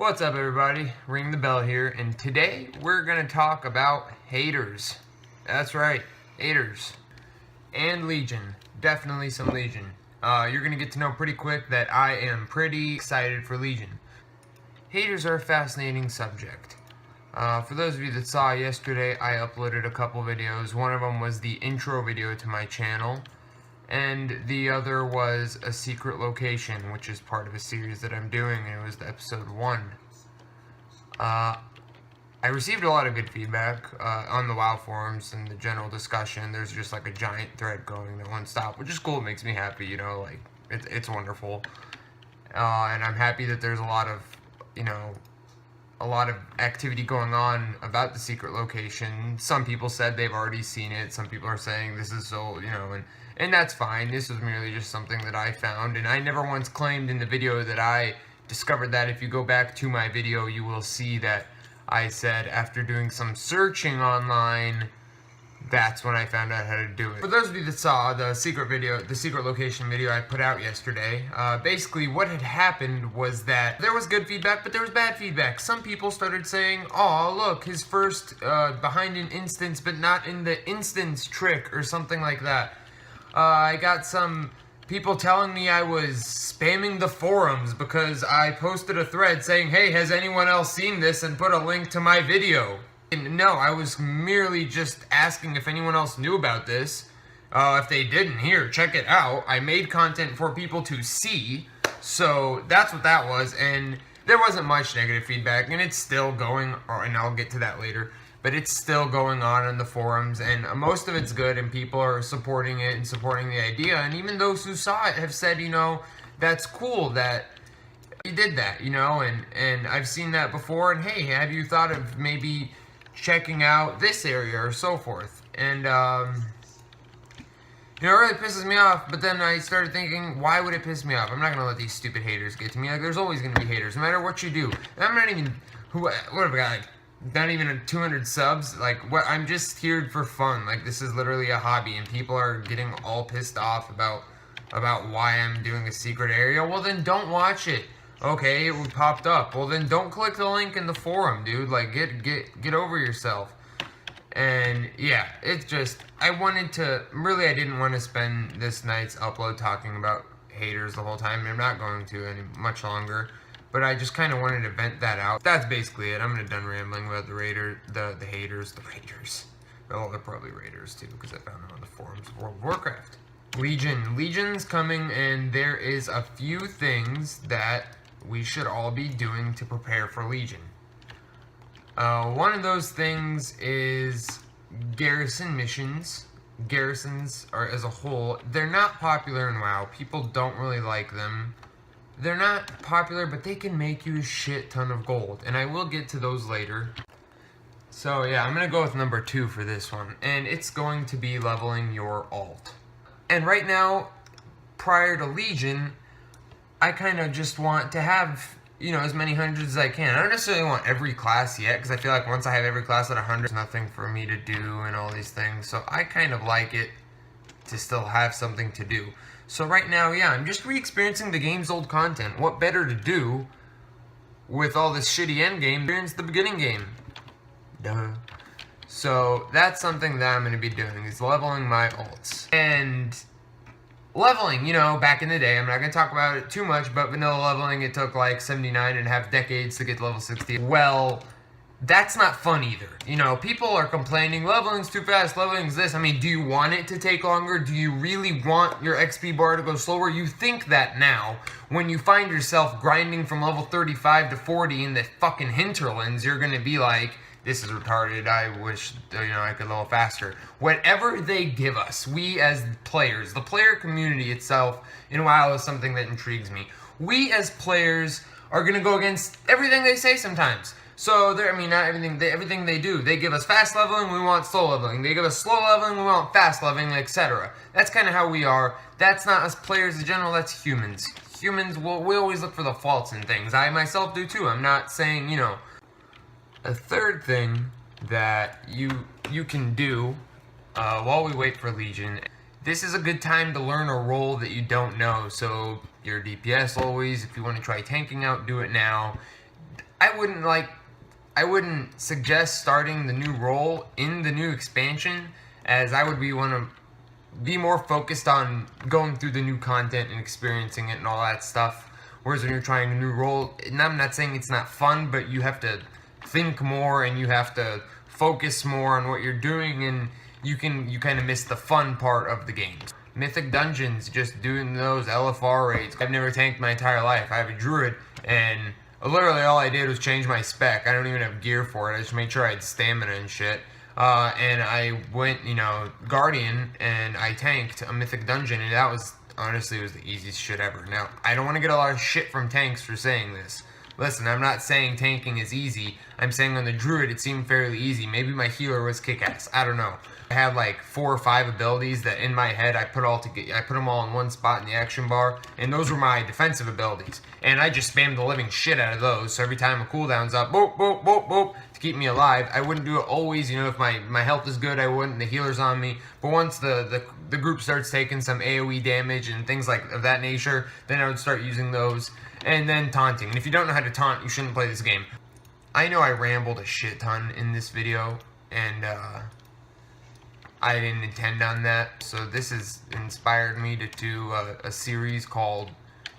What's up, everybody? Ring the Bell here, and today we're gonna talk about haters. That's right, haters. And Legion. Definitely some Legion. You're gonna get to know pretty quick that I am pretty excited for Legion. Haters are a fascinating subject. For those of you that saw yesterday, I uploaded a couple videos. One of them was the intro video to my channel, and the other was a secret location, which is part of a series that I'm doing, and it was the episode 1. I received a lot of good feedback on the WoW forums and the general discussion. There's just like a giant thread going that won't stop, which is cool. It makes me happy, you know, like it's wonderful. And I'm happy that there's a lot of activity going on about the secret location. Some people said they've already seen it. Some people are saying this is so, and that's fine. This was merely just something that I found, and I never once claimed in the video that I discovered that. If you go back to my video, you will see that I said after doing some searching online, that's when I found out how to do it. For those of you that saw the secret location video I put out yesterday, basically what had happened was that there was good feedback, but there was bad feedback. Some people started saying, oh, look, his first behind an instance, but not in the instance trick, or something like that. I got some people telling me I was spamming the forums because I posted a thread saying, hey, has anyone else seen this, and put a link to my video. And no, I was merely just asking if anyone else knew about this. If they didn't, here, check it out. I made content for people to see, so that's what that was, and there wasn't much negative feedback, and it's still going, and I'll get to that later, but it's still going on in the forums, and most of it's good, and people are supporting it and supporting the idea, and even those who saw it have said, that's cool that you did that, and I've seen that before, and hey, have you thought of maybe checking out this area or so forth? And it really pisses me off, but then I started thinking, why would it piss me off? I'm not gonna let these stupid haters get to me. Like, there's always gonna be haters, no matter what you do. And I'm not even, what have I got, like, not even 200 subs? Like, what? I'm just here for fun. Like, this is literally a hobby, and people are getting all pissed off about why I'm doing a secret area. Well, then don't watch it. Okay, it popped up. Well, then don't click the link in the forum, dude. Like, get over yourself. And yeah, it's just, I didn't want to spend this night's upload talking about haters the whole time. I'm not going to any much longer, but I just kind of wanted to vent that out. That's basically it. I'm gonna done rambling about the haters. Well, they're probably raiders too, because I found them on the forums of World of Warcraft. Legion's coming, and there is a few things that we should all be doing to prepare for Legion. One of those things is garrison missions. Garrisons are, as a whole, they're not popular in WoW. People don't really like them. They're not popular, but they can make you a shit ton of gold, and I will get to those later. So yeah, I'm gonna go with number 2 for this one, and it's going to be leveling your alt. And right now, prior to Legion, I kind of just want to have, as many hundreds as I can. I don't necessarily want every class yet, because I feel like once I have every class at 100, there's nothing for me to do and all these things. So I kind of like it to still have something to do. So right now, yeah, I'm just re-experiencing the game's old content. What better to do with all this shitty endgame than experience the beginning game? Duh. So that's something that I'm going to be doing, is leveling my alts. And leveling, back in the day, I'm not going to talk about it too much, but vanilla leveling, it took like 79.5 decades to get to level 60. Well, that's not fun either. People are complaining, leveling's too fast, leveling's this. I mean, do you want it to take longer? Do you really want your XP bar to go slower? You think that now. When you find yourself grinding from level 35 to 40 in the fucking hinterlands, you're going to be like, this is retarded, I wish, I could level faster. Whatever they give us, we as players, the player community itself in WoW is something that intrigues me. We as players are going to go against everything they say sometimes. So, not everything, everything they do. They give us fast leveling, we want slow leveling. They give us slow leveling, we want fast leveling, etc. That's kind of how we are. That's not us players in general, that's humans. Humans, we always look for the faults in things. I myself do too. I'm not saying, A third thing that you can do while we wait for Legion, this is a good time to learn a role that you don't know. So your DPS always, if you want to try tanking out, do it now. I wouldn't suggest starting the new role in the new expansion, as I would want to be more focused on going through the new content and experiencing it and all that stuff. Whereas when you're trying a new role, and I'm not saying it's not fun, but you have to think more and you have to focus more on what you're doing, and you kind of miss the fun part of the game. Mythic dungeons, just doing those LFR raids. I've never tanked my entire life. I have a druid, and literally all I did was change my spec. I don't even have gear for it. I just made sure I had stamina and shit. And I went, Guardian, and I tanked a Mythic dungeon, and that was, honestly, it was the easiest shit ever. Now, I don't want to get a lot of shit from tanks for saying this. Listen, I'm not saying tanking is easy. I'm saying on the druid, it seemed fairly easy. Maybe my healer was kick-ass. I don't know. I had like 4 or 5 abilities that in my head I put them all in one spot in the action bar, and those were my defensive abilities. And I just spammed the living shit out of those. So every time a cooldown's up, boop, boop, boop, boop, to keep me alive. I wouldn't do it always, if my health is good, I wouldn't. The healer's on me. But once the group starts taking some AoE damage and things of that nature, then I would start using those. And then taunting. And if you don't know how to taunt, you shouldn't play this game. I know I rambled a shit ton in this video, and I didn't intend on that. So this has inspired me to do a series called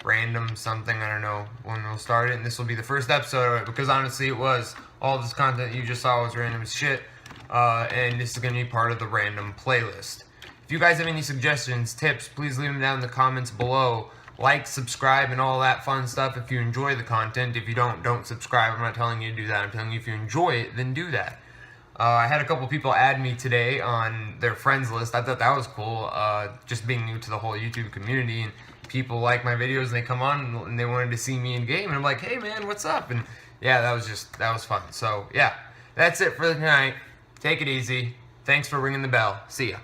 Random something. I don't know when we'll start it. And this will be the first episode of it, because honestly it was. All this content you just saw was random as shit. And this is going to be part of the random playlist. If you guys have any suggestions, tips, please leave them down in the comments below. Like, subscribe, and all that fun stuff if you enjoy the content. If you don't subscribe. I'm not telling you to do that. I'm telling you if you enjoy it, then do that. I had a couple people add me today on their friends list. I thought that was cool, just being new to the whole YouTube community, and people like my videos, and they come on, and they wanted to see me in game, and I'm like, hey man, what's up? And yeah, that was fun. So yeah, that's it for tonight. Take it easy. Thanks for ringing the bell. See ya.